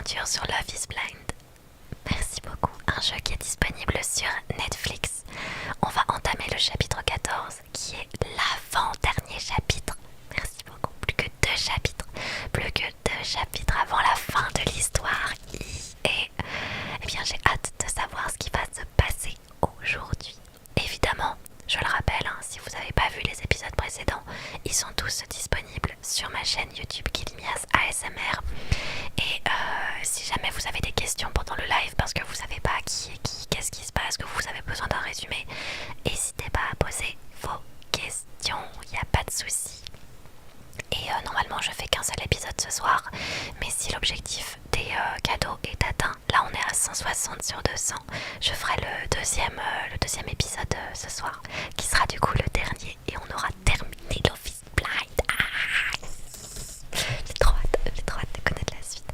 aventure sur Love is Blind. Merci beaucoup. Un jeu qui est disponible sur Netflix. On va entamer le chapitre 14 qui est l'avant-dernier chapitre. Merci beaucoup. Plus que 2 chapitres. Plus que 2 chapitres avant la fin de l'histoire. Et eh bien j'ai hâte de savoir ce qui va se passer aujourd'hui. Évidemment, je le rappelle, si vous n'avez pas vu les épisodes précédents, ils sont tous disponibles sur ma chaîne YouTube Kilimias ASMR. Et si jamais vous avez des questions pendant le live parce que vous savez pas qui est qui, qu'est-ce qui se passe, que vous avez besoin d'un résumé, n'hésitez pas à poser vos questions, il n'y a pas de souci. Et normalement je fais qu'un seul épisode ce soir, mais si l'objectif des cadeaux est atteint, là on est à 160 sur 200, je ferai le deuxième épisode ce soir, qui sera du coup le dernier, et on aura terminé Love is Blind. J'ai trop hâte de connaître la suite.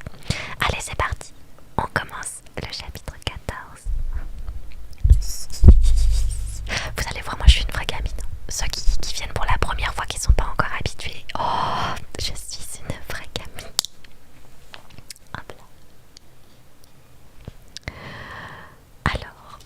Allez, c'est parti, on commence le chapitre 14. Vous allez voir, moi je suis une vraie gamine. Ceux qui viennent pour la première fois, qui sont pas encore habitués, oh, je suis une vraie gamine. Hop là. Alors,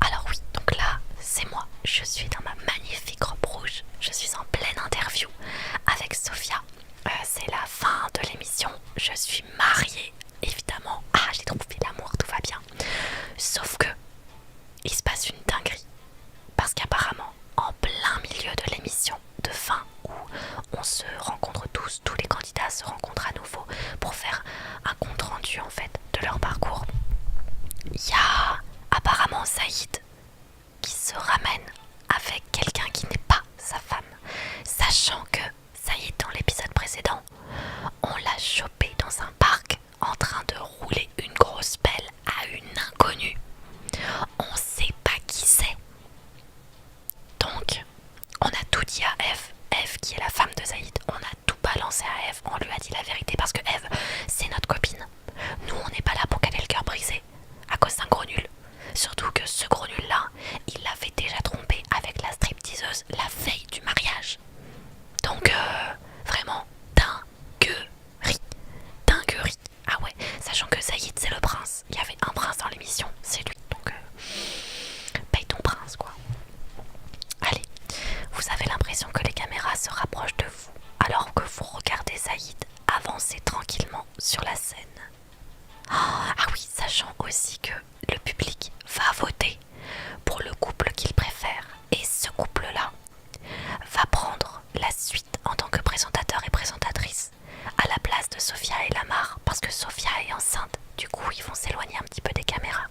alors oui, donc là, c'est moi. Je suis dans ma magnifique robe rouge. Je suis en pleine interview avec Sophia. C'est la fin de l'émission. Je suis mariée, évidemment. Ah, j'ai trouvé l'amour, tout va bien. Sauf que il se passe une dinguerie. Parce qu'apparemment, en plein milieu de l'émission de fin, où on se rencontre tous les candidats se rencontrent à nouveau pour faire un compte rendu en fait de leur parcours, il y a apparemment Saïd qui se ramène avec quelqu'un qui n'est pas sa femme, sachant que Saïd, dans l'épisode précédent, on l'a chopé dans un parc en train de rouler une grosse pelle à une inconnue. On sait pas qui c'est. Donc, on a tout dit à Eve. Eve, qui est la femme de Saïd, on a tout balancé à Eve. On lui a dit la vérité parce que Eve, c'est notre copine. Nous, on n'est pas là pour qu'elle ait le cœur brisé à cause d'un gros nul. Surtout que ce gros nul-là, il l'avait déjà trompé avec la stripteaseuse la veille du mariage. Donc, vraiment, dinguerie. Dinguerie. Ah ouais, sachant que Saïd, c'est le prince. Il y avait un prince dans l'émission, c'est lui. Donc, paye ton prince, quoi. Allez, vous avez l'impression que les caméras se rapprochent de vous alors que vous regardez Saïd avancer tranquillement sur la scène. Ah oui, sachant aussi que le public va voter pour le couple qu'il préfère, et ce couple-là va prendre la suite en tant que présentateur et présentatrice à la place de Sophia et Lamar, parce que Sophia est enceinte. Du coup, ils vont s'éloigner un petit peu des caméras.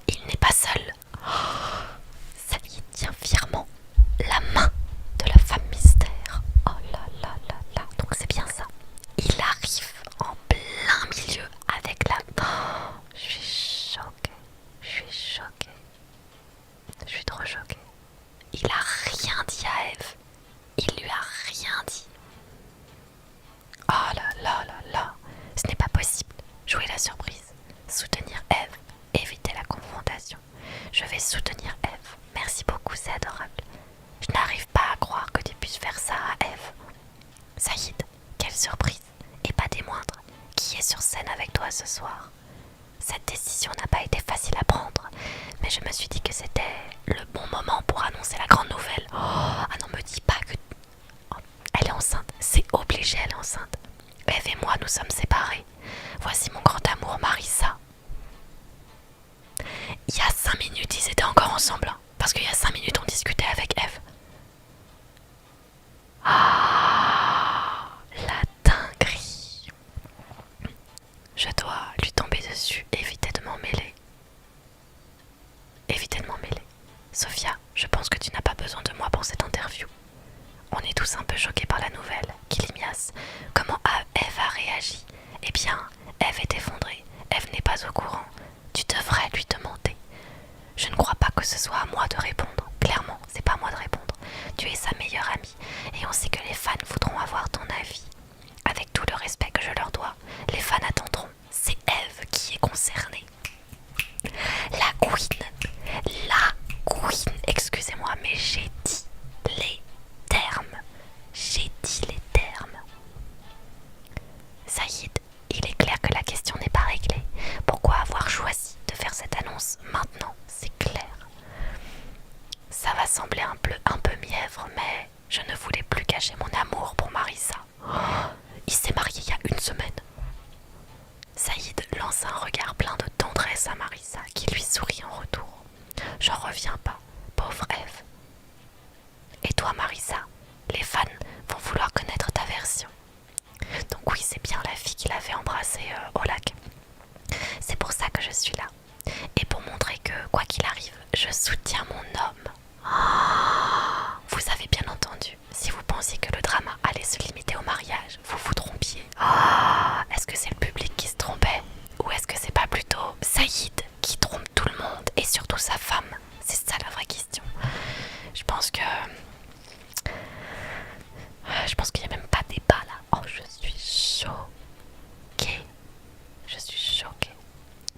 Il n'est pas seul. Saïd tient fièrement la main de la femme mystère. Oh là là là là. Donc c'est bien ça. Il arrive en plein milieu avec la... Oh, je suis choquée. Je suis choquée. Je suis trop choquée. Il a rien dit à Eve. Il lui a rien dit. Oh là là là là. Ce n'est pas possible. Jouer la surprise. Soutenir Eve. Éviter la confrontation. Je vais soutenir Eve. Merci beaucoup, c'est adorable. Je n'arrive pas à croire que tu puisses faire ça à Eve. Saïd, quelle surprise. Et pas des moindres. Qui est sur scène avec toi ce soir? Cette décision n'a pas été facile à prendre, mais je me suis dit que c'était le bon moment pour annoncer la grande nouvelle. Oh, ah non, me dis pas que... Oh, elle est enceinte, c'est obligé, elle est enceinte. Eve et moi, nous sommes séparés. Voici mon grand amour, Marissa. Il y a 5 minutes, ils étaient encore ensemble. Parce qu'il y a 5 minutes, on discutait avec Eve. Ah, la dinguerie. Je dois lui tomber dessus, éviter de m'en mêler. Éviter de m'en mêler. Sophia, je pense que tu n'as pas besoin de moi pour cette interview. On est tous un peu choqués par la nouvelle. Kilimias, comment Eve a réagi? Eh bien, Eve est effondrée. Eve n'est pas au courant. Tu devrais lui demander. Je ne crois pas que ce soit à moi de répondre. Clairement, c'est pas à moi de répondre. Tu es sa meilleure amie et on sait que les fans voudront avoir ton avis. Avec tout le respect que je leur dois, les fans attendront. C'est Eve qui est concernée. La queen, excusez-moi, mais j'ai semblé un peu mièvre, mais je ne voulais plus cacher mon amour pour Marissa. Il s'est marié il y a une semaine. Saïd lança un regard plein de tendresse à Marissa, qui lui sourit en retour. J'en reviens pas, pauvre Ève. Et toi, Marissa, les fans vont vouloir connaître ta version. Donc oui, c'est bien la fille qui l'avait embrassée au lac. C'est pour ça que je suis là. Et pour montrer que, quoi qu'il arrive, je soutiens mon homme. Vous avez bien entendu, si vous pensiez que le drama allait se limiter au mariage, vous vous trompiez. Est-ce que c'est le public qui se trompait? Ou est-ce que c'est pas plutôt Saïd qui trompe tout le monde et surtout sa femme? C'est ça la vraie question. Je pense que... qu'il n'y a même pas de débat là. Oh, je suis choquée. Je suis choquée.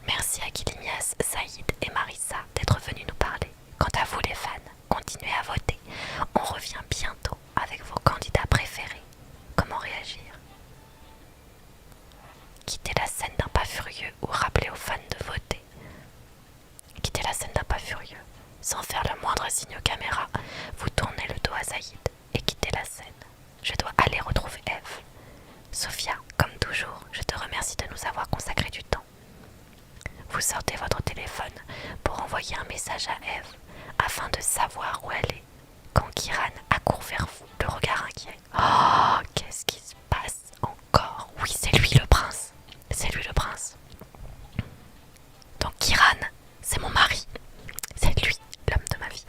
Merci à Kilimias, Saïd et Marissa d'être venus nous parler. Quant à vous les fans, continuez à voter. On revient bientôt avec vos candidats préférés. Comment réagir? Quittez la scène d'un pas furieux ou rappelez aux fans de voter. Quittez la scène d'un pas furieux. Sans faire le moindre signe aux caméras, vous tournez le dos à Saïd et quittez la scène. Je dois aller retrouver Ève. Sophia, comme toujours, je te remercie de nous avoir consacré du temps. Vous sortez votre téléphone pour envoyer un message à Ève afin de savoir où elle est. Quand Kiran accourt vers vous, le regard inquiet. Oh, qu'est-ce qui se passe encore? Oui, c'est lui le prince. C'est lui le prince. Donc Kiran, c'est mon mari. C'est lui, l'homme de ma vie.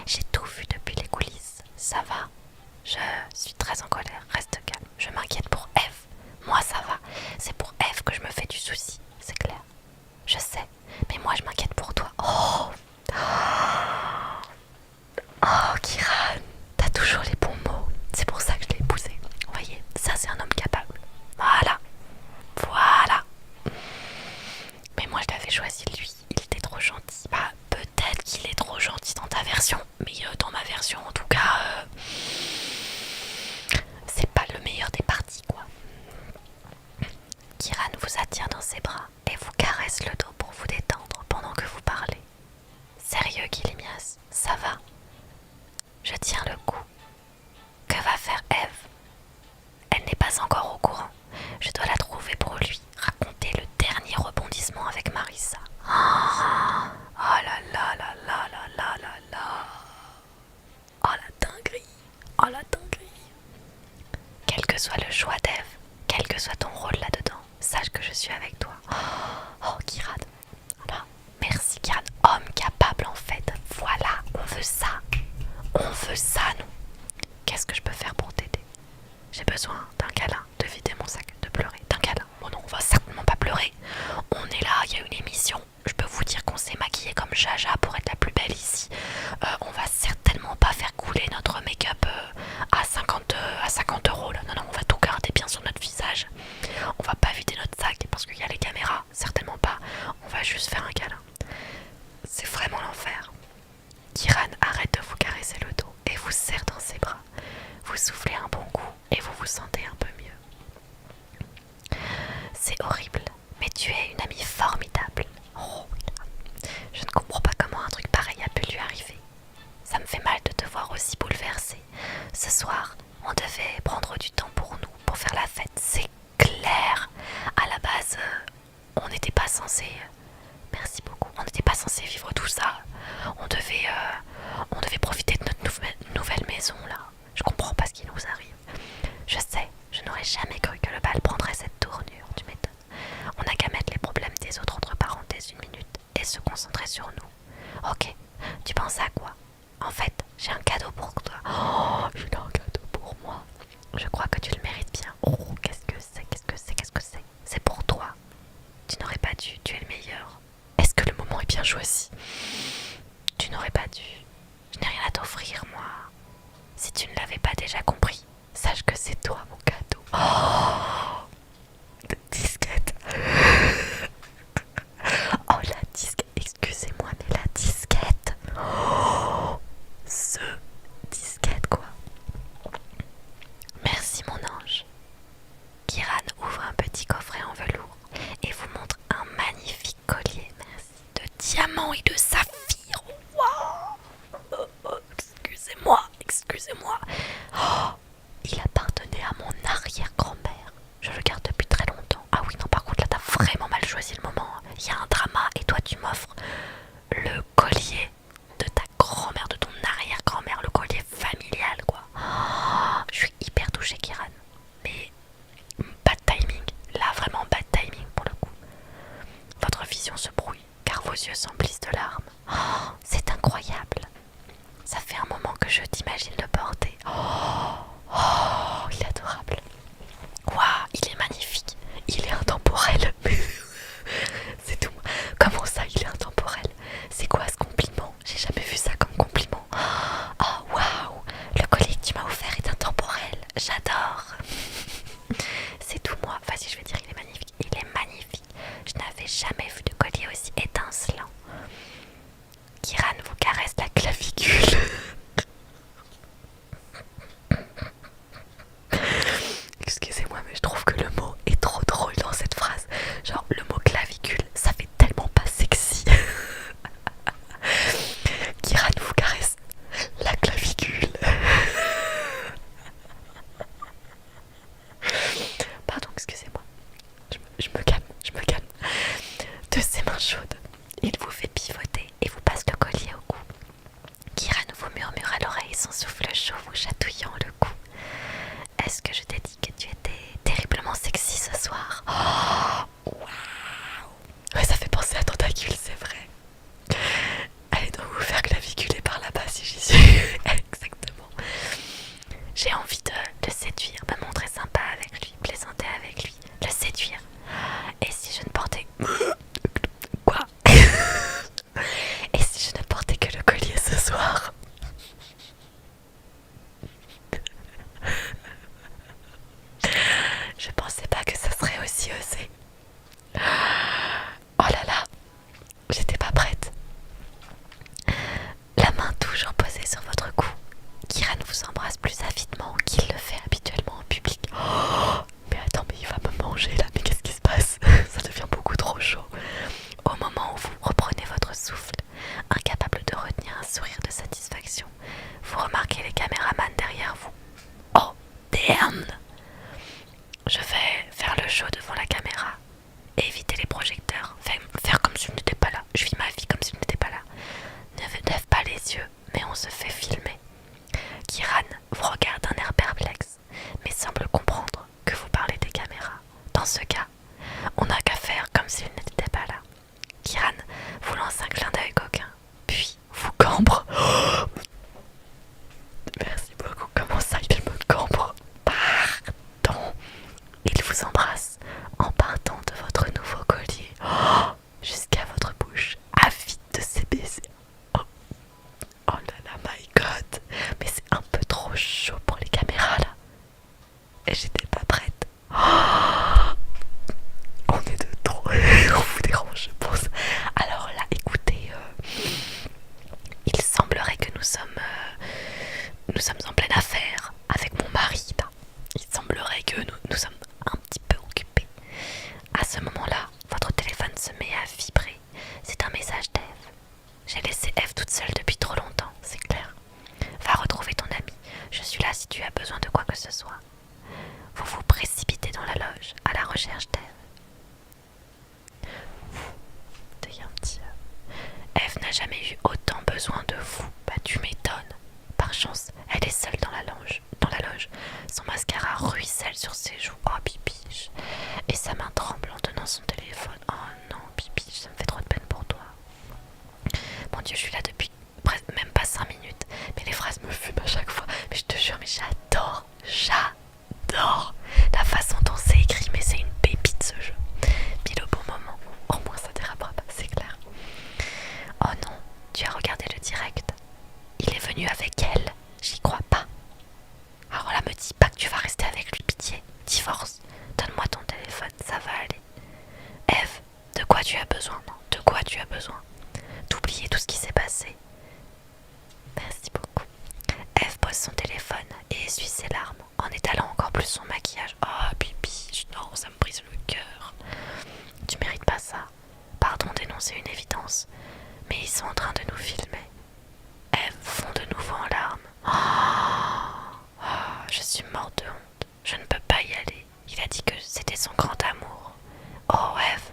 J'ai tout vu depuis les coulisses. Ça va? Je suis très en colère. Reste calme. Je m'inquiète pour Ève. Moi, ça va. C'est pour Ève que je me fais du souci. C'est clair. Je sais. Mais moi, je m'inquiète pour toi. Oh, Kiran, t'as toujours les bons mots. C'est pour ça que je l'ai épousé. Vous voyez, ça, c'est un homme capable. Voilà. Voilà. Mais moi, je l'avais choisi lui. Il était trop gentil. Bah, peut-être qu'il est trop gentil dans ta version. Mais dans ma version, en tout cas... c'est pas le meilleur des partis, quoi. Kiran vous attire dans ses bras et vous caresse le dos pour vous détendre pendant que vous parlez. Sérieux, Kilimias, ça va? Je tiens le coup. Que va faire Ève? Elle n'est pas encore au courant. Je dois la trouver pour lui raconter le dernier rebondissement avec Marissa. Oh là là là là là là là là. Oh la dinguerie. Oh la dinguerie. Quel que soit le choix d'Ève, quel que soit ton rôle là-dedans, sache que je suis avec toi. Oh, Kiran. Voilà. Merci, Kiran. Homme capable, en fait. Voilà, on veut ça. On veut ça, nous. Qu'est-ce que je peux faire pour t'aider? J'ai besoin d'un câlin, de vider mon sac, de pleurer. D'un câlin. Bon non, on va certainement pas pleurer. On est là, il y a une émission. Je peux vous dire qu'on s'est maquillé comme Jaja pour être la plus belle ici. On va certainement pas faire couler notre make-up à 50 euros là. Non, non, on va tout garder bien sur notre visage. On va pas vider notre sac parce qu'il y a les caméras. Certainement pas. On va juste faire un câlin. C'est vraiment l'enfer. Kiran arrête de vous caresser le dos et vous serre dans ses bras. Vous soufflez un bon coup et vous vous sentez un peu mieux. C'est horrible, mais tu es une amie formidable. Oh, je ne comprends pas comment un truc pareil a pu lui arriver. Ça me fait mal de te voir aussi bouleversée. Ce soir, on devait prendre du temps pour nous, pour faire la fête. C'est clair. À la base, on n'était pas censé... Merci beaucoup. On n'était pas censé vivre tout ça. On devait profiter de notre nouvelle maison là. Je comprends pas ce qui nous arrive. Je sais, je n'aurais jamais cru que le bal prendrait cette tournure. Tu m'étonnes. On n'a qu'à mettre les problèmes des autres entre parenthèses une minute et se concentrer sur nous. Ok, tu penses à quoi? En fait, j'ai un cadeau pour toi. Oh, j'ai un cadeau pour moi. Je crois que tu le mérites bien. Oh, qu'est-ce que c'est? Qu'est-ce que c'est? Qu'est-ce que c'est? C'est pour toi. Tu n'aurais pas dû, tu es le meilleur. Est-ce que le moment est bien choisi? Tu n'aurais pas dû. Je n'ai rien à t'offrir, moi. Si tu ne l'avais pas déjà compris, sache que c'est toi mon cadeau. Oh, la disquette. Oh, la disquette. Excusez-moi, mais la disquette. Oh, ce disquette, quoi. Merci, mon ange. Kiran ouvre un petit coffret en velours et vous montre un magnifique collier, merci, de diamants et de saphirs. Wow. Kiran vous embrasse plus avidement qu'il le fait habituellement en public. Oh, mais attends, mais il va me manger là, mais qu'est-ce qui se passe? Ça devient beaucoup trop chaud. Au moment où vous reprenez votre souffle, incapable de retenir un sourire de satisfaction, vous remarquez les caméramans derrière vous. Oh, damn! Je vais faire le show devant la caméra, éviter les projecteurs, faire comme si je n'étais pas là. Je vis ma vie comme si je n'étais pas là. Ne lève pas les yeux, mais on se fait filmer. Kiran vous regarde d'un air perplexe, mais semble comprendre que vous parlez des caméras. Dans ce cas, on n'a qu'à faire comme s'il n'était pas là. Kiran vous lance un clin d'œil coquin, puis vous cambre. Oh, merci beaucoup, comment ça il me cambre? Pardon. Il vous embrasse en partant de votre nouveau collier jusqu'à votre bouche, avide de ses baisers. Oh, oh là là, my god. Mais c'est un peu trop chaud pour les caméras là. Et j'étais pas prête. Oh, on est de trop. On vous dérange, je pense. Alors là, écoutez, il semblerait que nous sommes en pleine affaire avec mon mari là. Il semblerait que nous sommes un petit peu occupés. À ce moment-là, votre téléphone se met à vibrer. C'est un message d'Eve. J'ai laissé Eve toute seule depuis trop longtemps, c'est clair. Va retrouver ton ami. Je suis là si tu as besoin de quoi que ce soit. Vous vous précipitez dans la loge à la recherche d'Eve. Eve n'a jamais eu autant besoin de vous. Bah tu m'étonnes. Par chance, elle est seule dans la loge. Son mascara ruisselle sur ses joues. Oh bibiche. Et sa main tremble en tenant son téléphone. Oh non bibiche, ça me fait trop de peine pour toi. Mon Dieu, je suis là depuis même pas 5 minutes. Mais les phrases me fument à chaque fois. Mais je te jure, mais j'adore la façon dont c'est écrit. Mais c'est une pépite ce jeu. Pile au bon moment. Au moins ça dérapera pas, c'est clair. Oh non, tu as regardé le direct. Il est venu avec elle. J'y crois pas. Alors là, me dis pas que tu vas rester avec lui, pitié. Divorce. Donne-moi ton téléphone, ça va aller. Eve, de quoi tu as besoin? Non, de quoi tu as besoin? D'oublier tout ce qui s'est passé. Merci beaucoup. Eve pose son téléphone et essuie ses larmes en étalant encore plus son maquillage. Oh, pipi, non, ça me brise le cœur. Tu mérites pas ça. Pardon d'énoncer une évidence, mais ils sont en train de nous filmer. Eve fond de nouveau en larmes. Je suis morte de honte. Je ne peux pas y aller. Il a dit que c'était son grand amour. Oh Eve,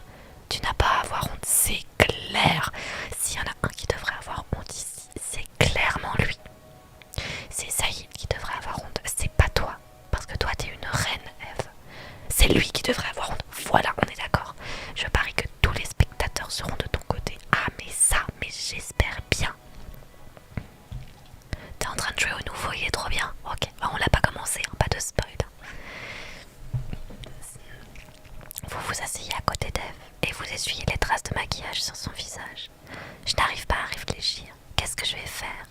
tu n'as pas à avoir honte, c'est clair. S'il y en a un qui devrait avoir honte ici, c'est clairement lui. C'est Saïd qui devrait avoir honte, c'est pas toi. Parce que toi t'es une reine, Eve. C'est lui qui devrait avoir honte. Voilà, on est d'accord. Je parie que tous les spectateurs seront de ton côté. Ah mais j'espère bien. T'es en train de jouer au nouveau, il est trop bien. Ok, bah, on l'a pas commencé, hein, pas de spoil. Vous vous asseyez à côté d'Eve et vous essuyez les traces de maquillage sur son visage. Je n'arrive pas à réfléchir. Qu'est-ce que je vais faire?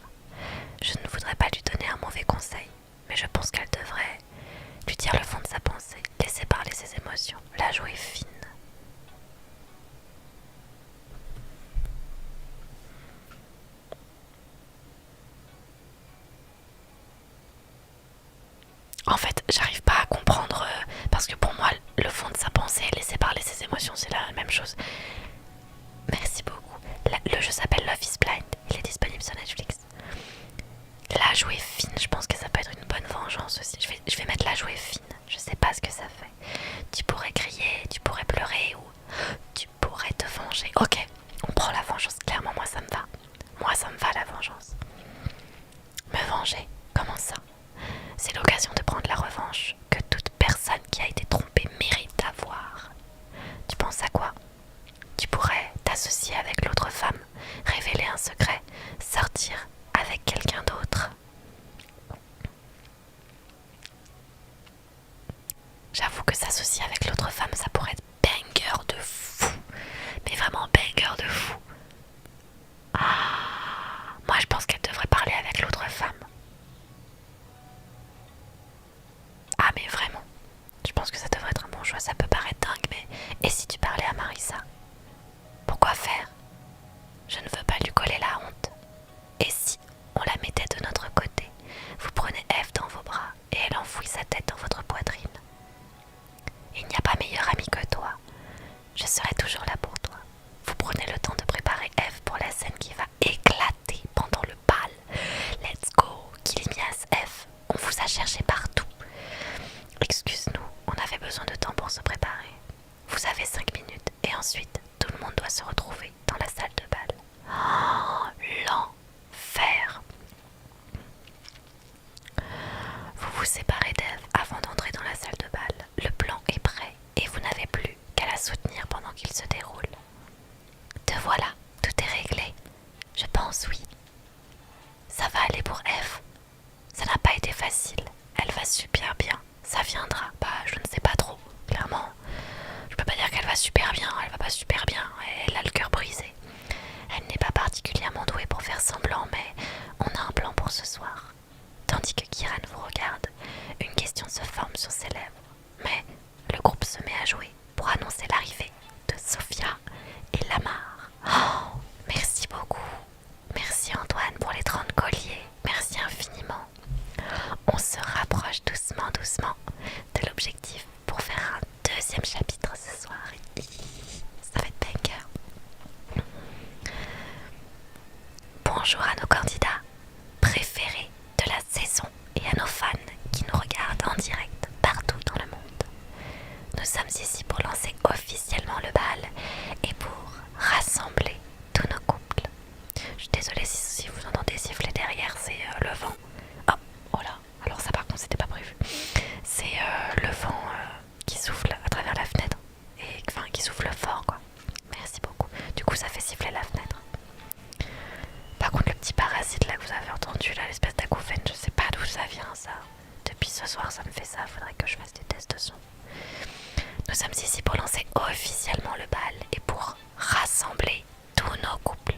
Je ne voudrais pas lui donner un mauvais conseil, mais je pense qu'elle devrait lui dire le fond de sa pensée, laisser parler ses émotions, la jouer fine. En fait, j'arrive pas à comprendre parce que pour moi, le fond de sa pensée et laisser parler ses émotions, c'est la même chose. Merci beaucoup. Le jeu s'appelle Love is Blind. Il est disponible sur Netflix. La jouer fine, je pense que ça peut être une bonne vengeance aussi. Je vais mettre la jouer fine. Je sais pas ce que ça fait. Tu pourrais crier, tu pourrais pleurer ou tu pourrais te venger. Ok, on prend la vengeance. Clairement, moi ça me va. Moi ça me va la vengeance. Me venger, comment ça? C'est l'occasion de prendre la revanche que toute personne qui a été trompée mérite d'avoir. Tu penses à quoi? Tu pourrais t'associer avec l'autre femme, révéler un secret, sortir avec quelqu'un d'autre. J'avoue que s'associer avec l'autre femme, ça pourrait être banger de fou. Mais vraiment banger de fou. Ah, moi je pense qu'elle devrait parler avec l'autre femme. Ah mais vraiment, je pense que ça devrait être un bon choix. Ça peut paraître dingue, mais et si tu parlais à Marissa? Pourquoi faire? Je ne veux pas lui coller la honte. Et si oui. Ça va aller pour Eve. Ça n'a pas été facile. Elle va super bien. Ça viendra. Bah, je ne sais pas trop. Clairement, je peux pas dire qu'elle va super bien. Elle va pas super bien. Elle a le cœur brisé. Elle n'est pas particulièrement douée pour faire semblant, mais on a un plan pour ce soir. Tandis que Kiran vous regarde, une question se forme sur ses lèvres. Mais le groupe se met à jouer pour annoncer l'arrivée de Sophia et Lamar. Oh, merci beaucoup. Merci Antoine pour les 30 colliers. Merci infiniment. On se rapproche doucement de l'objectif pour faire un deuxième chapitre ce soir. Ça va être banger. Bonjour à nos candidats préférés de la saison et à nos fans qui nous regardent en direct partout dans le monde. Nous sommes ici pour lancer officiellement le bal et pour rassembler tous nos couples. Je suis désolée si vous entendez siffler derrière, c'est le vent. Oh là, alors ça par contre c'était pas prévu. C'est le vent qui souffle à travers la fenêtre. Et enfin qui souffle fort quoi. Merci beaucoup. Du coup ça fait siffler la fenêtre. Par contre le petit parasite là que vous avez entendu là, l'espèce d'acouphène, je sais pas d'où ça vient ça. Depuis ce soir ça me fait ça, faudrait que je fasse des tests de son. Nous sommes ici pour lancer officiellement le bal et pour rassembler tous nos couples.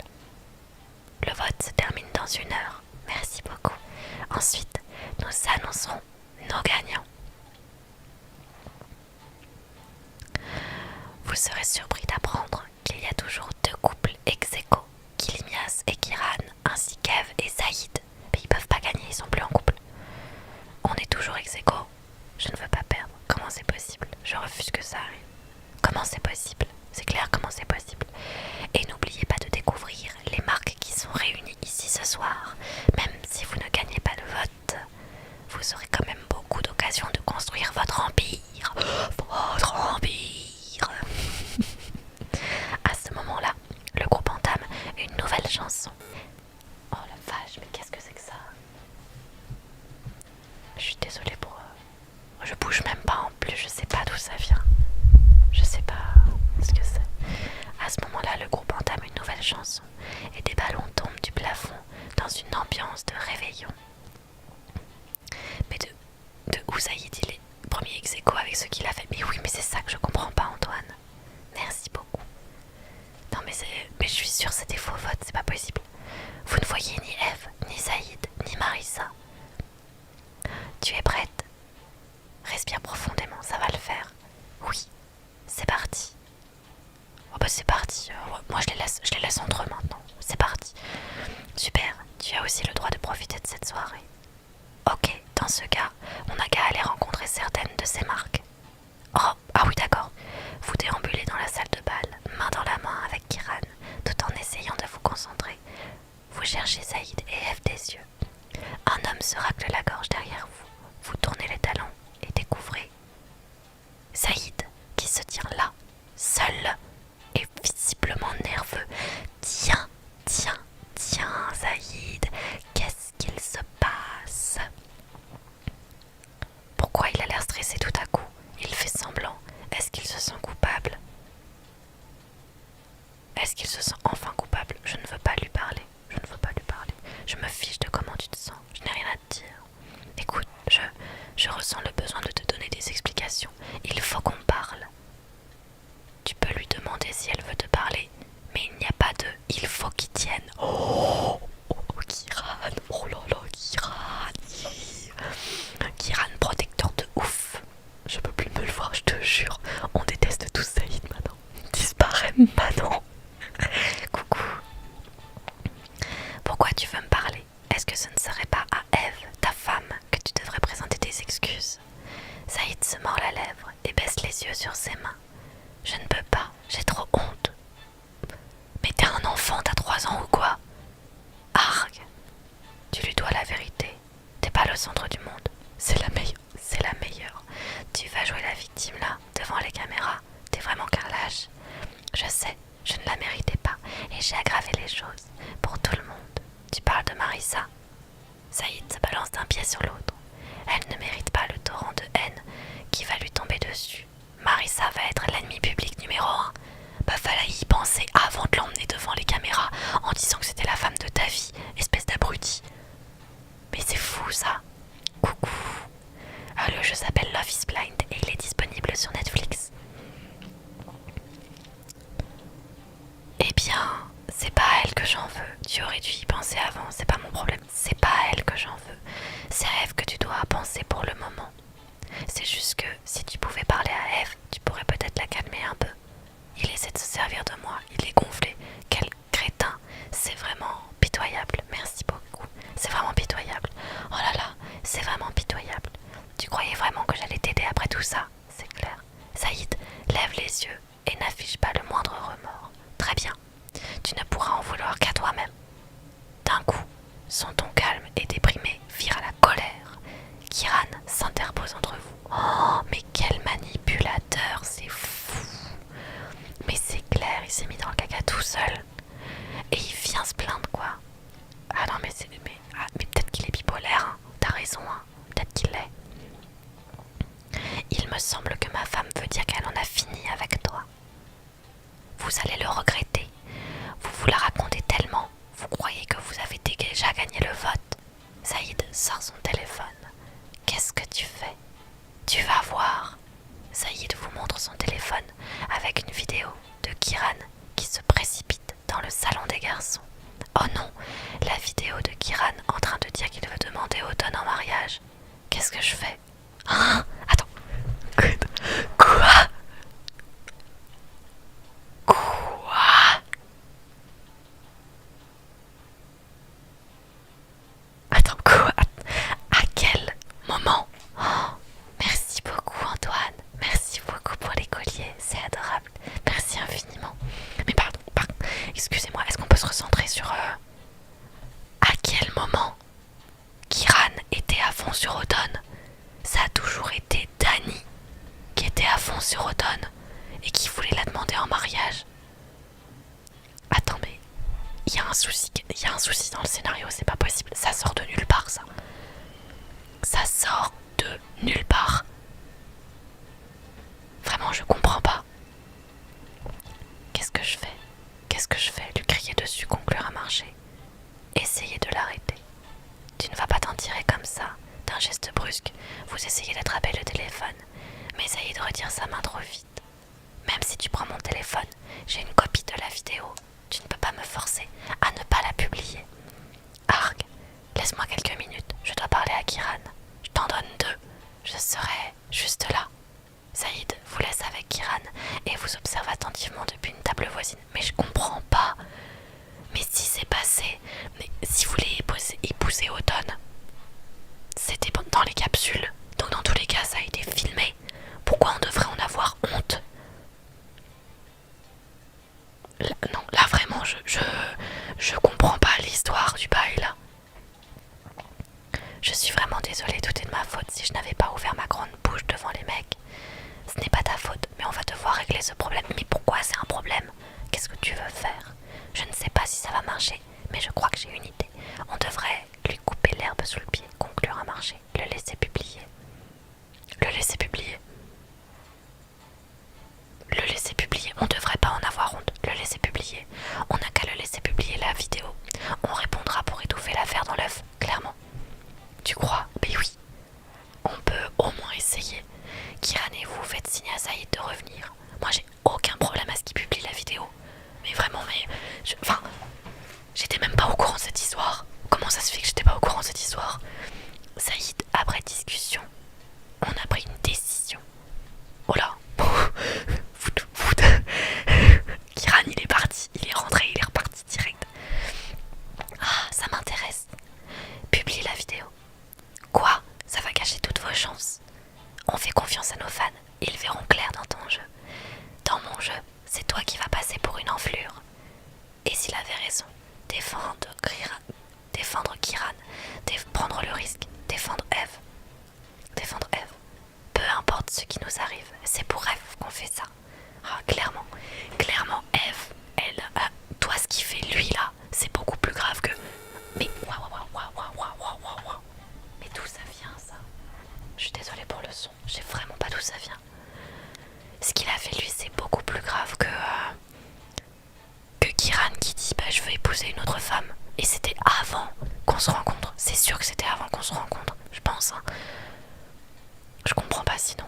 Le vote se termine dans 1 heure. Merci beaucoup. Ensuite, nous annoncerons nos gagnants. Vous serez surpris d'apprendre qu'il y a toujours 2 couples ex-aequo, Kilimias et Kiran, ainsi qu'Eve et Saïd. Mais ils peuvent pas gagner, ils sont plus en couple. On est toujours ex-aequo. Je ne veux pas perdre. Comment c'est possible? Je refuse que ça arrive. Comment c'est possible? C'est clair, comment c'est possible? Et n'oubliez pas de découvrir les marques qui sont réunies ici ce soir. Même si vous ne gagnez pas le vote, vous aurez quand même beaucoup d'occasions de construire votre empire. Votre empire. À ce moment-là, le groupe entame une nouvelle chanson. Oh la vache, mais qu'est-ce que c'est que ça? Je suis désolée pour... Je bouge même pas en plus, je sais pas d'où ça vient. Je sais pas ce que c'est. À ce moment-là, le groupe entame une nouvelle chanson et des ballons tombent du plafond dans une ambiance de réveillon. Mais de où Saïd il est premier ex-aequo avec ce qu'il a fait? Mais oui, mais c'est ça que je comprends pas, Antoine. Merci beaucoup. Non mais je suis sûre que c'était faux vote, c'est pas possible. Vous ne voyez ni Eve, ni Saïd, ni Marissa. Tu es prête? Respire profondément, ça va le faire. Oui, c'est parti. Oh bah c'est parti. Moi je les laisse entre eux maintenant. C'est parti. Super, tu as aussi le droit de profiter de cette soirée. Ok, dans ce cas, on n'a qu'à aller rencontrer certaines de ces marques. Oh, ah oui d'accord. Vous déambulez dans la salle de bal, main dans la main avec Kiran, tout en essayant de vous concentrer. Vous cherchez Saïd et Eve des yeux. Un homme se racle la gorge derrière vous. Vous tournez les talons et découvrez Saïd qui se tient là, seul et visiblement nerveux. Tiens, Saïd, qu'est-ce qu'il se passe? Pourquoi il a l'air stressé tout à coup? Il fait semblant. Est-ce qu'il se sent coupable? Est-ce qu'il se sent enfin coupable? Je ne veux pas lui parler. Je me fiche de comment tu te sens. Je n'ai rien à te dire. Écoute, je ressens le besoin de te donner des explications. Il faut qu'on parle. Tu peux lui demander si elle veut te parler, mais il n'y a pas de « il faut qu'il tienne ». Oh, Kiran, oh là là, Kiran, protecteur de ouf. Je peux plus me le voir, je te jure. On déteste tous Saïd maintenant. Disparaît maintenant. Coucou. Pourquoi tu veux me parler? Est-ce que ce ne serait pas à Eve, ta femme, que tu devrais présenter tes excuses? Saïd se mord la lèvre et baisse les yeux sur ses mains. Je ne peux pas, j'ai trop honte. Mais t'es un enfant, t'as 3 ans ou quoi? Argue. Tu lui dois la vérité. T'es pas le centre du monde. C'est la meilleure. Tu vas jouer la victime là, devant les caméras. T'es vraiment qu'un lâche. Je sais, je ne la méritais pas et j'ai aggravé les choses pour tout le monde. Tu parles de Marissa? Saïd se balance d'un pied sur l'autre. Elle ne mérite pas le torrent de haine qui va lui tomber dessus. Marissa va être l'ennemi public numéro 1. bah fallait y penser avant de l'emmener devant les caméras en disant que c'était la femme de ta vie, espèce d'abruti. Mais c'est fou ça. Coucou. Le jeu s'appelle Love is Blind et il est disponible sur Netflix. Eh bien, c'est pas à elle que j'en veux. Tu aurais dû y penser avant, c'est pas mon problème. C'est pas à elle que j'en veux. C'est à Eve que tu dois penser pour le moment. C'est juste que si tu pouvais parler à Eve, tu pourrais peut-être la calmer un peu. Il essaie de se servir de moi, il est gonflé. Quel crétin. C'est vraiment pitoyable. Merci beaucoup. C'est vraiment pitoyable. Oh là là, c'est vraiment pitoyable. Tu croyais vraiment que j'allais t'aider après tout ça? C'est clair. Saïd, lève les yeux et n'affiche pas le moindre remords. Très bien. Tu ne pourras en vouloir qu'à toi-même. D'un coup, son ton calme et déprimé vire à la colère. Kiran s'interpose entre vous. Oh, mais quel manipulateur, c'est fou. Mais c'est clair, il s'est mis dans le caca tout seul. Et il vient se plaindre, quoi. Ah non, mais c'est... Mais peut-être qu'il est bipolaire, hein. T'as raison, hein. Peut-être qu'il l'est. Il me semble que ma femme veut dire qu'elle en a fini avec toi. Vous allez le regretter. Vous vous la racontez tellement. Vous croyez que vous avez déjà gagné le vote. Saïd sort son téléphone. Qu'est-ce que tu fais? Tu vas voir. Saïd vous montre son téléphone avec une vidéo de Kiran qui se précipite dans le salon des garçons. Oh non, la vidéo de Kiran en train de dire qu'il veut demander Automne en mariage. Qu'est-ce que je fais? Hein? Attends. Quoi? Quoi? Attends, quoi? À quel moment? Oh, merci beaucoup Antoine. Merci beaucoup pour les colliers. C'est adorable. Merci infiniment. Mais pardon. Excusez-moi, est-ce qu'on peut se recentrer sur... à quel moment Kiran était à fond sur Automne? Ça a toujours été Dani qui était à fond sur Automne et qui voulait la demander en mariage. Attends, mais il y a un souci dans le scénario, c'est pas possible. Ça sort de nulle part, ça. Ça sort de nulle part. Vraiment, je comprends pas. Qu'est-ce que je fais? Qu'est-ce que je fais? Lui crier dessus, conclure un marché. Essayez de l'arrêter. Tu ne vas pas t'en tirer comme ça. D'un geste brusque, vous essayez d'attraper le téléphone, mais essayez de retirer sa main trop vite. Même si tu prends mon téléphone, j'ai une copie de la vidéo. Tu ne peux pas me forcer à ne pas la publier. Arg, laisse-moi quelques minutes, je dois parler à Kiran. Je t'en donne 2. Je serai juste là. Saïd vous laisse avec Kiran et vous observe attentivement depuis une table voisine. Mais je comprends pas. Mais si c'est passé, mais si vous voulez épouser Automne, c'était dans les capsules. Donc dans tous les cas, ça a été filmé. Pourquoi on devrait en avoir honte? Là, non, là vraiment, je comprends pas l'histoire du bail là. Je suis vraiment désolée, tout est de ma faute si je n'avais pas ouvert ma grande bouche devant les mecs. Ce n'est pas ta faute, mais on va devoir régler ce problème. Mais pourquoi c'est un problème? Qu'est-ce que tu veux faire? Je ne sais pas si ça va marcher, mais je crois que j'ai une idée. On devrait lui couper l'herbe sous le pied, conclure un marché, le laisser publier. Le laisser publier. Le laisser publier, on devrait pas en avoir honte. Le laisser publier. On n'a qu'à le laisser publier la vidéo. On répondra pour étouffer l'affaire dans l'œuf, clairement. Tu crois? Mais oui. On peut au moins essayer. Kiran et vous faites signe à Saïd de revenir. Moi j'ai aucun problème à ce qu'il publie la vidéo. Mais vraiment, j'étais même pas au courant de cette histoire. Comment ça se fait que j'étais pas au courant de cette histoire? Saïd, après discussion, on a pris une décision. Oh là. Kiran il est parti, il est rentré, il est reparti direct. Ah, ça m'intéresse. Publie la vidéo. Quoi? Ça va gâcher toutes vos chances. On fait confiance à nos fans, ils verront clair dans ton jeu. Dans mon jeu, c'est toi qui vas passer pour une enflure. Et s'il avait raison, défendre Kiran, prendre le risque, défendre Eve. Défendre Eve. Peu importe ce qui nous arrive, c'est pour Eve qu'on fait ça. Ah, clairement, Eve, elle, toi ce qu'il fait lui là, c'est beaucoup plus grave que... Mais waouh. Mais d'où ça vient ça? Je suis désolée pour le son, je sais vraiment pas d'où ça vient. Ce qu'il a fait lui, c'est beaucoup plus grave que... je veux épouser une autre femme. Et c'était avant qu'on se rencontre. C'est sûr que c'était avant qu'on se rencontre, je pense. Hein. Je comprends pas sinon.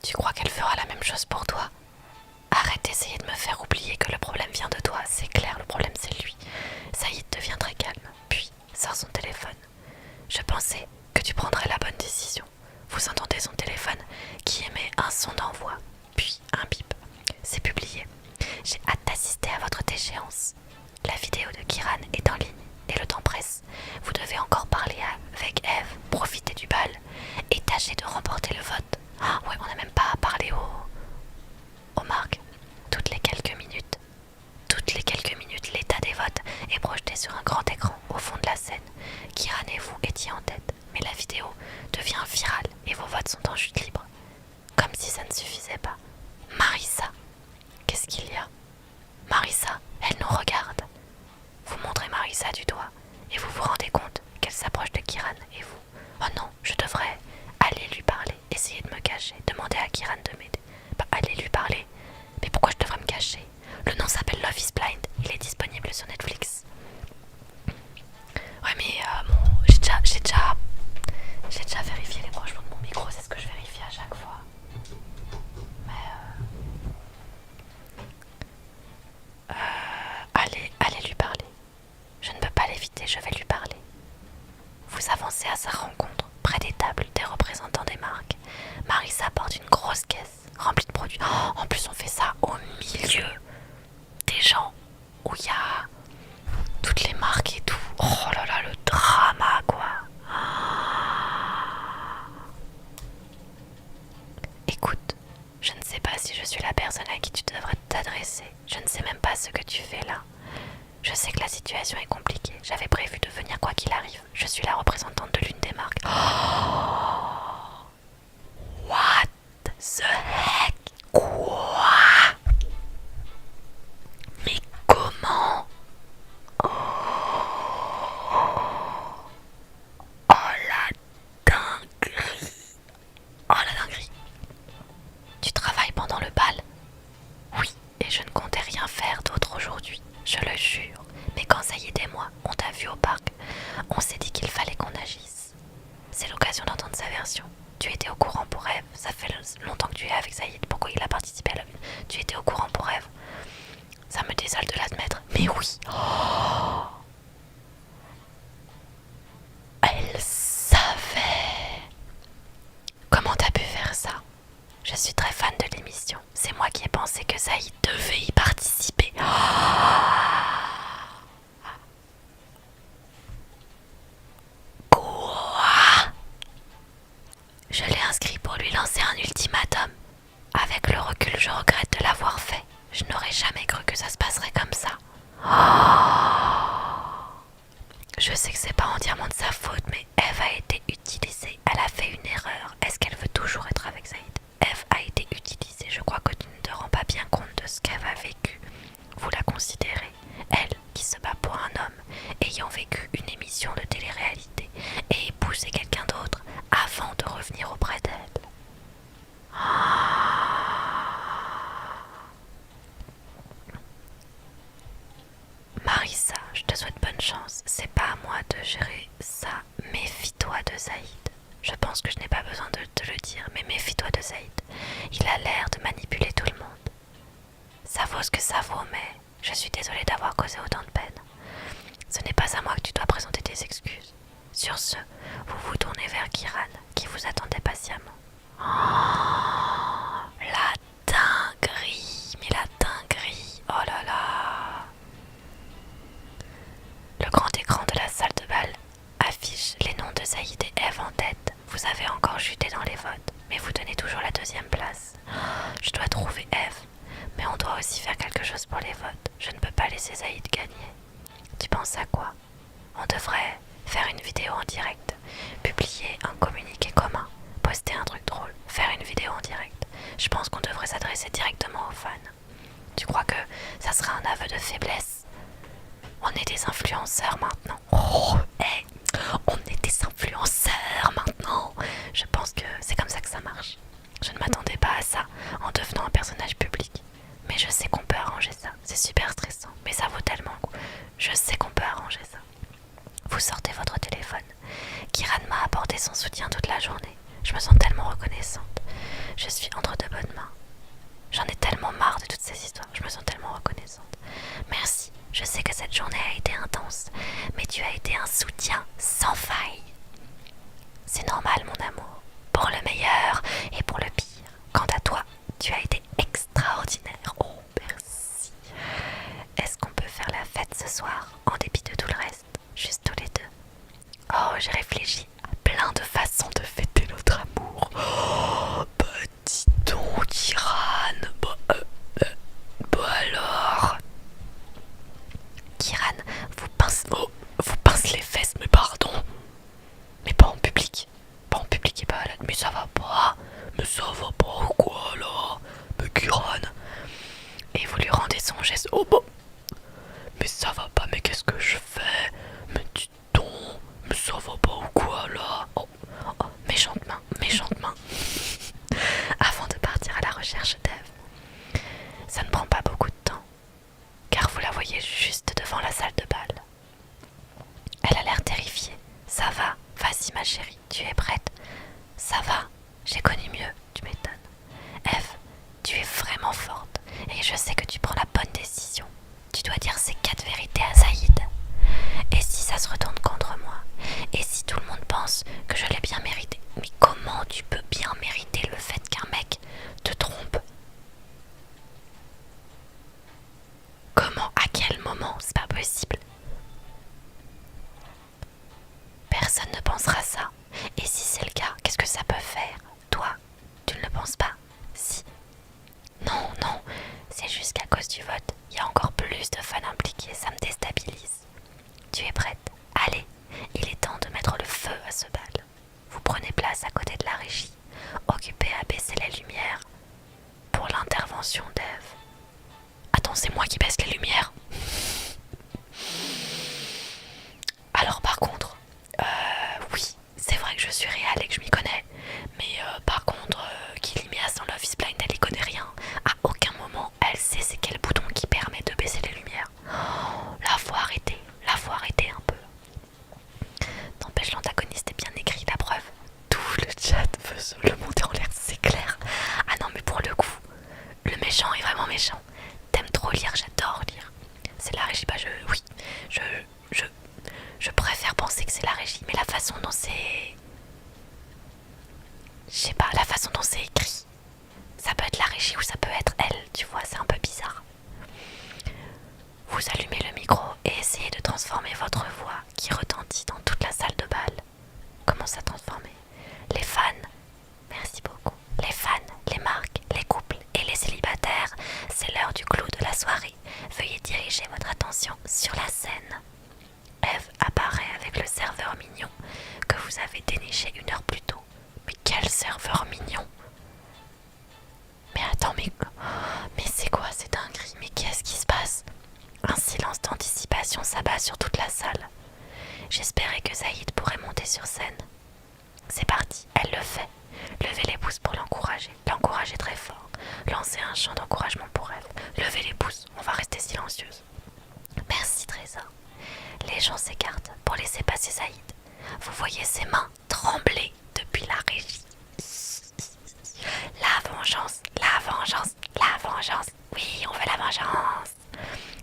Tu crois qu'elle fera la même chose pour toi? Arrête d'essayer de me faire oublier que le problème vient de toi. C'est clair, le problème c'est lui. Saïd devient très calme, puis sort son téléphone. Je pensais que tu prendrais la bonne décision. Vous entendez son téléphone qui émet un son d'envoi, puis un bip. C'est publié. J'ai hâte d'assister à votre déchéance. La vidéo de Kiran est en ligne et le temps presse. Vous devez encore parler avec Eve, profiter du bal et tâcher de remporter le vote. Ah ouais, on n'a même pas parlé aux marques. Toutes les quelques minutes, l'état des votes est projeté sur un grand écran au fond de la scène. Kiran et vous étiez en tête, mais la vidéo devient virale et vos votes sont en chute libre. Comme si ça ne suffisait pas. Marissa, qu'est-ce qu'il y a? Marissa, elle nous regarde. Vous montrez Marissa du doigt et vous vous rendez compte qu'elle s'approche de Kiran et vous. Oh non, je devrais aller lui parler, essayer de me cacher, demander à Kiran de m'aider. Bah, aller lui parler. Mais pourquoi je devrais me cacher? Le nom s'appelle Love is Blind, il est disponible sur Netflix. Ouais mais bon, j'ai déjà vérifié les branchements de mon micro, c'est ce que je vérifie à chaque fois. Mais allez lui parler. Je ne peux pas l'éviter, je vais lui parler. Vous avancez à sa rencontre, près des tables des représentants des marques. Marissa porte une grosse caisse remplie de produits. Oh, en plus on fait ça au milieu des gens où il y a toutes les marques et tout. Oh là là, le drama quoi. Écoute, je ne sais pas si je suis la personne à qui tu devrais t'adresser. Je ne sais même pas ce que tu fais là. Je sais que la situation est compliquée. J'avais prévu de venir quoi qu'il arrive. Je suis la représentante de l'une des marques. Oh, what the heck? Quoi? Mais comment? Oh la dinguerie! Oh la dinguerie! Tu travailles pendant le bal? Oui, et je ne comptais rien faire d'autre aujourd'hui, je le jure. Mais quand Saïd et moi, on t'a vu au parc, on s'est dit qu'il fallait qu'on agisse. C'est l'occasion d'entendre sa version. Tu étais au courant pour Eve, ça fait longtemps que tu es avec Saïd, pourquoi il a participé à la... Tu étais au courant pour Eve. Ça me désole de l'admettre, mais oui. Oh, elle savait. Comment t'as pu faire ça? Je suis très fan de l'émission. C'est moi qui ai pensé que Saïd devait y participer. Quoi? Je l'ai inscrit pour lui lancer un ultimatum. Avec le recul, je regrette de l'avoir fait. Je n'aurais jamais cru que ça se passerait comme ça. Je sais que c'est pas entièrement de sa faute, mais Eve a été utilisée. Elle a fait une erreur. Est-ce qu'elle veut toujours être avec Saïd? Eve a été utilisée. Je crois que tu ne te rends pas bien compte de ce qu'Eve a vécu. Vous la considérez, elle qui se bat pour un homme, ayant vécu une émission de télé-réalité et épousé quelqu'un d'autre avant de revenir auprès d'elle. Marissa, je te souhaite bonne chance. C'est pas à moi de gérer ça. Méfie-toi de Saïd. Je pense que je n'ai pas besoin de te le dire, mais méfie-toi de Saïd. Il a l'air de manipuler tout le monde. Ça vaut ce que ça vaut, mais je suis désolée d'avoir causé autant de peine. Ce n'est pas à moi que tu dois présenter tes excuses. Sur ce, vous vous tournez vers Kiran, qui vous attendait patiemment. Oh, la dinguerie, mais la dinguerie, oh là là. Le grand écran de la salle de bal affiche les noms de Saïd et Eve en tête. Vous avez encore chuté dans les votes, mais vous tenez toujours la deuxième place. Je dois trouver Eve, mais on doit aussi faire quelque chose pour les votes. Je ne peux pas laisser Saïd gagner. Tu penses à quoi? On devrait faire une vidéo en direct, publier un communiqué commun, poster un truc drôle, faire une vidéo en direct. Je pense qu'on devrait s'adresser directement aux fans. Tu crois que ça sera un aveu de faiblesse? On est des influenceurs maintenant. Oh, hey, on est des influenceurs maintenant. Je pense que c'est comme ça que ça marche. Je ne m'attendais pas à ça en devenant un personnage public. C'est super stressant, mais ça vaut tellement le coup. Je sais qu'on peut arranger ça. Vous sortez votre téléphone. Kiran m'a apporté son soutien toute la journée. Je me sens tellement reconnaissante. Je suis entre de bonnes mains. J'en ai tellement marre de toutes ces histoires. Je me sens tellement reconnaissante. Merci. Je sais que cette journée a été intense, mais tu as été un soutien sans faille. C'est normal, mon amour. Pour le meilleur et pour le pire. Quant à toi, tu as été extraordinaire. Oh, merci. Est-ce qu'on peut faire la fête ce soir, en dépit de tout le reste, juste tous les deux? Oh, j'ai réfléchi à plein de façons de fêter notre amour. Oh, bah dis donc, Kiran. Bah alors. Kiran vous pince les fesses, mais pardon. Mais pas en public. Pas en public et pas à la... Mais ça va pas. Mais ça va pas ou quoi là? Mais Kiran. Et vous lui rendez son geste. Oh bah. Mais ça va pas, mais qu'est-ce que je fais? Mais dis donc. Mais ça va pas ou quoi là? Oh, méchante main, méchante main. Avant de partir à la recherche d'Eve. Ça ne prend pas beaucoup de temps, car vous la voyez juste devant la salle de bal. Elle a l'air terrifiée. Ça va, vas-y ma chérie, tu es prête? Ça va, j'ai connu mieux, tu m'étonnes. Eve, tu es vraiment forte, et je sais que tu prends la bonne décision. Tu dois dire ces 4 vérités à Zaïd. Et si ça se retourne contre moi? Et si tout le monde pense que je l'ai bien mérité? Mais comment tu peux bien mériter le fait qu'un mec te trompe? Comment? À quel moment? C'est pas possible. Personne ne pensera ça. Et si c'est le cas, qu'est-ce que ça peut faire? Toi, tu ne le penses pas? Si. Non, non, c'est juste qu'à cause du vote, il y a encore plus de fans impliqués, ça me déstabilise. Tu es prête? Allez, il est temps de mettre le feu à ce bal. Vous prenez place à côté de la régie, occupée à baisser les lumières pour l'intervention d'Eve. Attends, c'est moi qui baisse les lumières? Alors par contre, oui, c'est vrai que je suis réelle et que je m'y connais, mais par contre, Kiliméas dans Love is Blind, elle y connaît rien. À aucun moment, elle sait c'est quel bouton qui permet de baisser les lumières. Oh, la faut arrêter un peu. N'empêche, l'antagoniste est bien écrit, la preuve. Tout le chat veut se le monter en l'air, c'est clair. Ah non, mais pour le coup, le méchant est vraiment méchant. T'aimes trop lire, j'adore lire. C'est la régie, oui, je préfère penser que c'est la régie, mais la façon dont c'est... Je sais pas, la façon dont c'est écrit. Ça peut être la régie ou ça peut être elle, tu vois, c'est un peu bizarre. Vous allumez le micro et essayez de transformer votre voix qui retentit dans toute la salle de bal. Comment ça transformer? Les fans, merci beaucoup. Les fans, les marques, les couples et les célibataires, c'est l'heure du clou de la soirée. Veuillez diriger votre attention sur la scène. Eve apparaît avec le serveur mignon que vous avez déniché 1 heure plus tôt. Mais quel serveur mignon? Mais attends, mais c'est quoi ces dingueries? Mais qu'est-ce qui se passe? Un silence d'anticipation s'abat sur toute la salle. J'espérais que Zaïd pourrait monter sur scène. C'est parti, elle le fait. Levez les pouces pour l'encourager très fort. Lancez un chant d'encouragement pour elle. Levez les pouces, on va rester silencieuse. Merci Trésor. Les gens s'écartent pour laisser passer Zaïd. Vous voyez ses mains trembler depuis la régie. La vengeance, la vengeance, la vengeance. Oui, on veut la vengeance.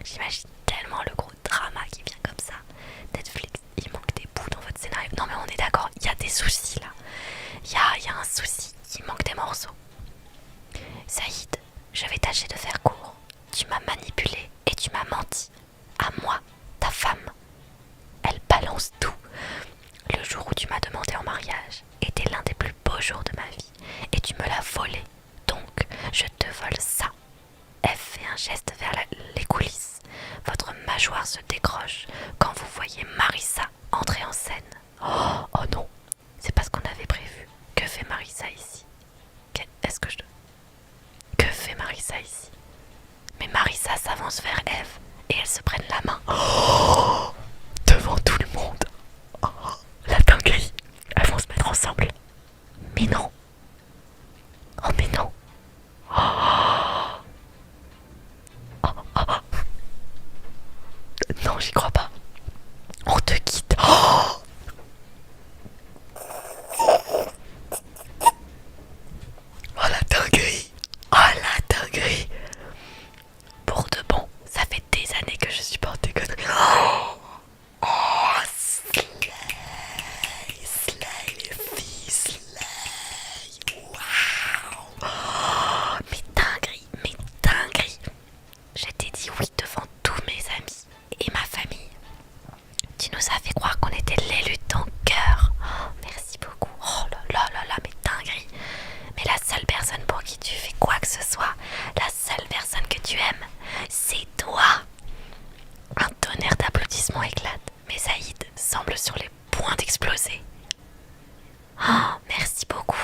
J'imagine tellement le gros drama qui vient comme ça. Netflix, il manque des bouts dans votre scénario. Non mais on est d'accord, il y a des soucis là. Il y a un souci, il manque des morceaux. Zaïd, je vais tâcher de faire court. Tu m'as manipulé et tu m'as menti. À moi, ta femme. Elle balance tout. Le jour où tu m'as demandé en mariage était l'un des plus beaux jours de ma vie. Et tu me l'as volé. Donc, je te vole ça. Elle fait un geste vers les coulisses. Votre mâchoire se décroche quand vous voyez Marissa entrer en scène. Oh non, c'est pas ce qu'on avait prévu. Que fait Marissa ici? Que fait Marissa ici? Mais Marissa s'avance vers Eve et elles se prennent la main. Oh, devant tout le monde. Oh, la dinguerie. Elles vont se mettre ensemble. Mais non. Oh mais non. Oh, oh, oh. j'y crois pas. On te quitte. Oh, oh la dinguerie. Oh la dinguerie. Pour de bon, ça fait des années que je supporte tes conneries. Oh, slay, slay les filles, slay. Waouh. Oh, mais dinguerie. Je t'ai dit oui devant tous mes amis et ma famille. Tu nous as fait croire qu'on était l'élu de ton cœur. Oh, merci beaucoup. Oh là, mais dinguerie. Mais la seule personne pour qui tu fais quoi que ce soit, la seule personne que tu aimes, c'est toi. Un tonnerre d'applaudissements éclate, mais Saïd semble sur les points d'exploser. Oh, merci beaucoup.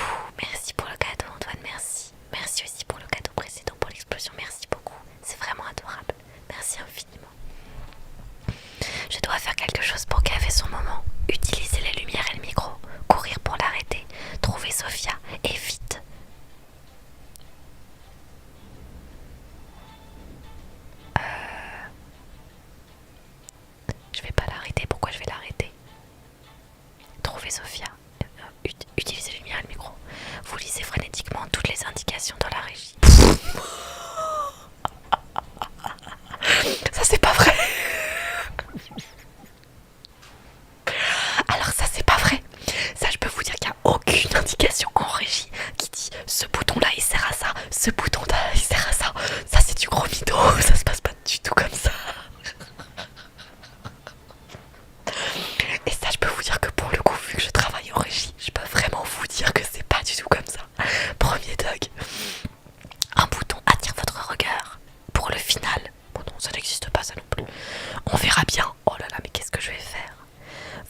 Merci pour le cadeau, Antoine, merci. Merci aussi pour le cadeau précédent, pour l'explosion, merci beaucoup. C'est vraiment adorable. Merci infiniment. Je dois faire quelque chose pour caver son moment. Utiliser les lumières et le micro. Courir pour l'arrêter. Trouver Sophia. Et vite. Je vais pas l'arrêter. Pourquoi je vais l'arrêter? Trouver Sophia. Utiliser les lumières et le micro. Vous lisez frénétiquement toutes les indications dans la régie. Ça c'est pas vrai. Alors ça c'est pas vrai. Ça je peux vous dire qu'il n'y a aucune indication en régie qui dit ce bouton là il sert à ça, ce bouton là il sert à ça. Ça c'est du gros mytho, ça se passe pas du tout comme ça. Et ça je peux vous dire que pour le coup vu que je travaille en régie, je peux vraiment vous dire que c'est pas du tout comme ça. Premier Doug, un bouton attire votre regard. Pour le final, bon non ça n'existe pas ça non plus. On verra bien. Oh là là mais qu'est-ce que je vais faire?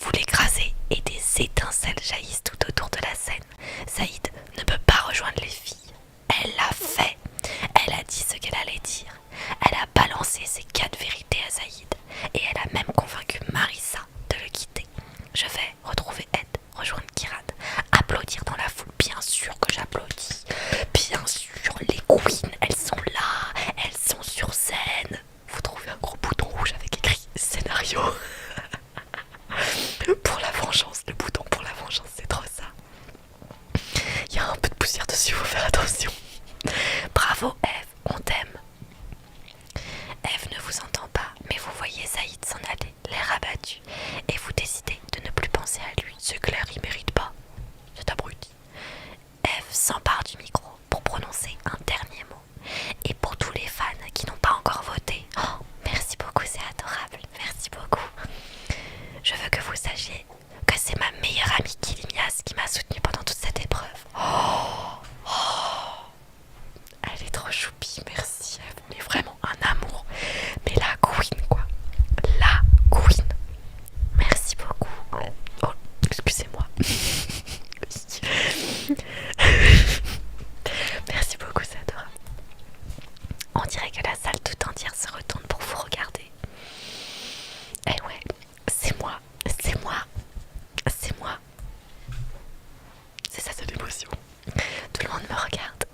Vous l'écrasez et des étincelles jaillissent tout autour de la scène. Saïd ne peut pas rejoindre les filles. Elle l'a fait. Elle a dit ce qu'elle allait dire. Elle a balancé ses 4 vérités à Saïd. Et elle a même convaincu Marissa de le quitter. Je vais retrouver Ed, rejoindre Kiran, applaudir dans la foule. Bien sûr que j'applaudis. Bien sûr, les queens, elles sont là. Elles sont sur scène. Vous trouvez un gros bouton rouge avec écrit scénario. Pour la vengeance, le bouton pour la vengeance, c'est trop ça. Il y a un peu de poussière dessus, faut faire attention. Bravo Eve, on t'aime. Eve ne vous entend pas, mais vous voyez Saïd s'en aller, l'air abattu, et vous décidez de ne plus penser à lui. C'est clair, il mérite pas. C'est abruti. Eve s'empare du micro pour prononcer un dernier mot. Et pour tous les fans qui n'ont pas encore voté, oh, merci beaucoup, c'est adorable, merci beaucoup. Je veux que vous sachiez que c'est ma meilleure amie Kilimias qui m'a soutenue pendant toute cette épreuve. Elle est trop choupie, merci. Elle est vraiment un amour. Mais la queen, quoi. La queen. Merci beaucoup. Oh, excusez-moi. Merci beaucoup, c'est adorable. On dirait que la salle tout entière se retourne pour vous regarder. Eh ouais, c'est moi. C'est moi. C'est moi. C'est ça, c'est l'émotion. Tout le monde me regarde.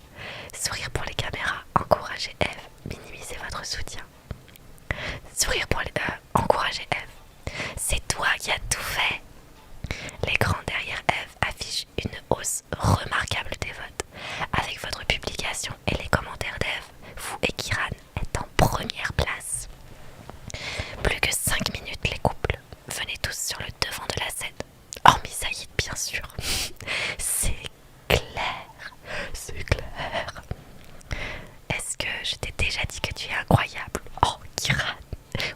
Sourire pour les caméras, encouragez Eve, minimisez votre soutien. Sourire pour les... encouragez Eve. C'est toi qui as tout fait. L'écran derrière Eve affiche une hausse remarquable des votes. Avec votre publication et les commentaires d'Eve, vous et Kiran êtes en première place. Plus que 5 minutes les couples. Venez tous sur le devant de la scène. Hormis Saïd, bien sûr. C'est clair. C'est clair. Est-ce que je t'ai déjà dit que tu es incroyable? Oh, Kiran.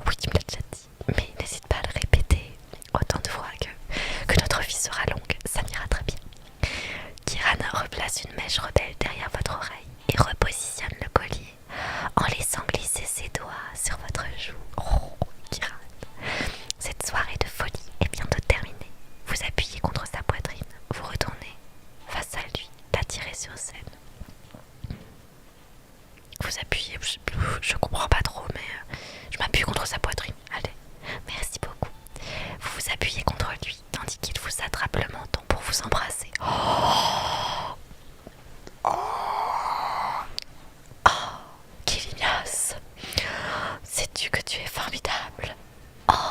Oui, tu me l'as déjà dit. Mais n'hésite pas à le répéter autant de fois que notre vie sera longue. Ça m'ira très bien. Kiran replace une mèche rebelle derrière votre oreille et repositionne le collier en laissant glisser ses doigts sur votre joue. Oh, Kiran. Cette soirée de folie est bientôt terminée. Vous appuyez contre sa poitrine, vous retournez face à lui, l'attirez sur scène. Vous appuyez, je comprends pas trop, mais je m'appuie contre sa poitrine. Allez, merci beaucoup. Vous vous appuyez contre lui, tandis qu'il vous attrape le menton pour vous embrasser. Oh, Kilimias, sais-tu que tu es formidable? Oh,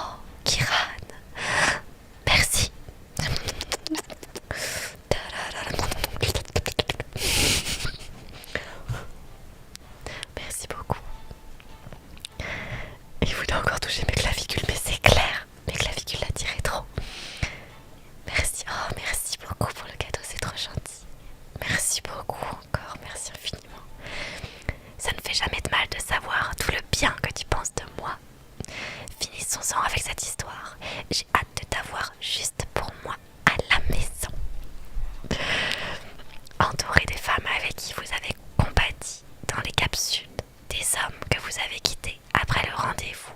Passons-en avec cette histoire. J'ai hâte de t'avoir juste pour moi à la maison. Entouré des femmes avec qui vous avez compati dans les Caps Sud, des hommes que vous avez quittés après le rendez-vous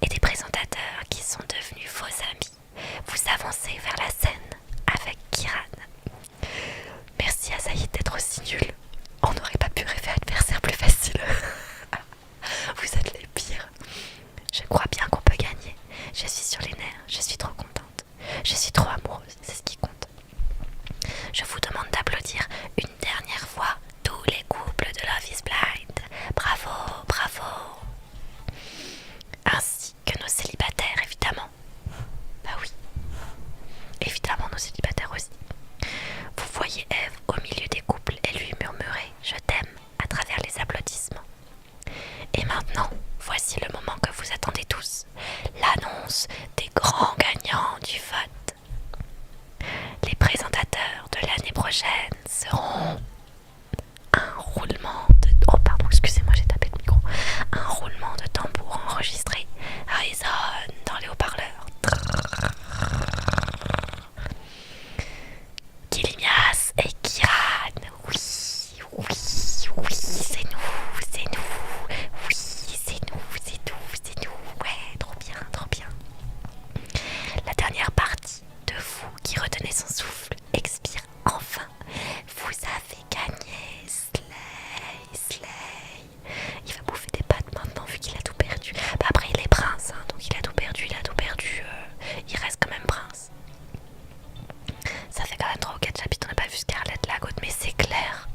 et des présentateurs qui sont devenus vos amis, vous avancez vers la scène avec Kiran. Merci à Saïd d'être aussi nul. On n'aurait pas pu rêver adversaire plus facile. Vous êtes les pires. Je crois bien qu'on peut gagner. Je suis sur les nerfs, je suis trop contente. Je suis trop amoureuse, c'est ce qui compte. Je vous demande d'applaudir une dernière fois tous les couples de Love is Blind. Bravo, bravo. Ainsi que nos célibataires, évidemment. Bah oui. Évidemment, nos célibataires aussi. Vous voyez Eve au milieu des couples et lui murmurer « Je t'aime » à travers les applaudissements. Et maintenant, voici le moment que vous attendez tous, l'annonce des grands gagnants du vote. Les présentateurs de l'année prochaine seront un roulement de... Oh pardon, excusez-moi, j'ai tapé le micro. Un roulement de tambour enregistré résonne dans les haut-parleurs. Kilimias et Kiran, oui, c'est nous, oui, c'est nous, ouais, trop bien. La dernière partie de vous qui retenez son souffle expire enfin. Vous avez gagné, Slay. Il va bouffer des pâtes maintenant vu qu'il a tout perdu. Bah après il est prince, hein, donc il a tout perdu, il reste quand même prince. Ça fait quand même 3 ou 4 chapitres, on n'a pas vu Scarlett la goutte, mais c'est clair.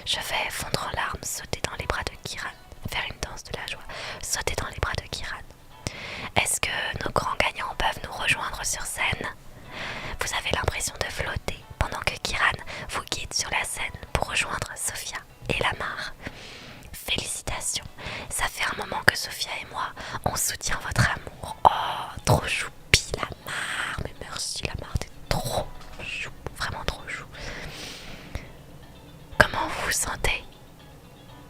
Je vais fondre en larmes, sauter dans les bras de Kiran, faire une danse de la joie, sauter dans les bras de Kiran. Est-ce que nos grands gagnants peuvent nous rejoindre sur scène? Vous avez l'impression de flotter pendant que Kiran vous guide sur la scène pour rejoindre Sophia et Lamar. Félicitations, ça fait un moment que Sophia et moi, on soutient votre amour. Oh, trop choupi Lamar, mais merci Lamar, t'es trop chou, vraiment trop chou. Comment vous vous sentez?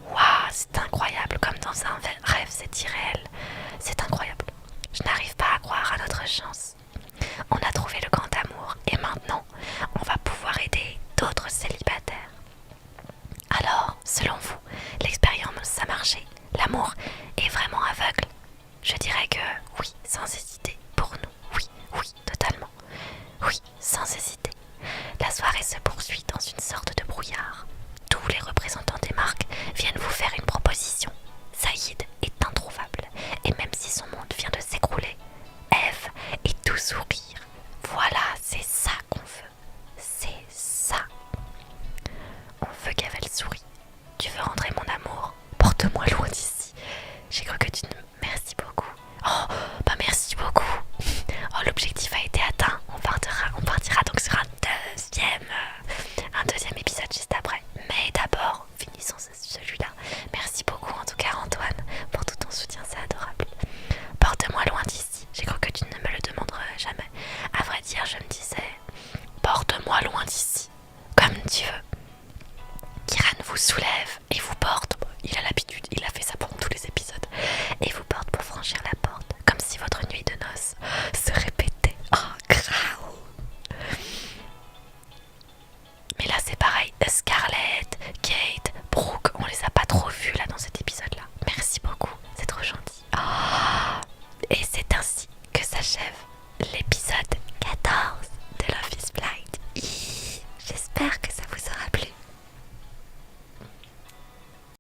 Waouh, c'est incroyable, comme dans un rêve, c'est irréel. C'est incroyable. Je n'arrive pas à croire à notre chance. On a trouvé le grand amour et maintenant, on va pouvoir aider d'autres célibataires. Alors, selon vous, l'expérience a marché? L'amour est vraiment aveugle? Je dirais que oui, sans hésiter.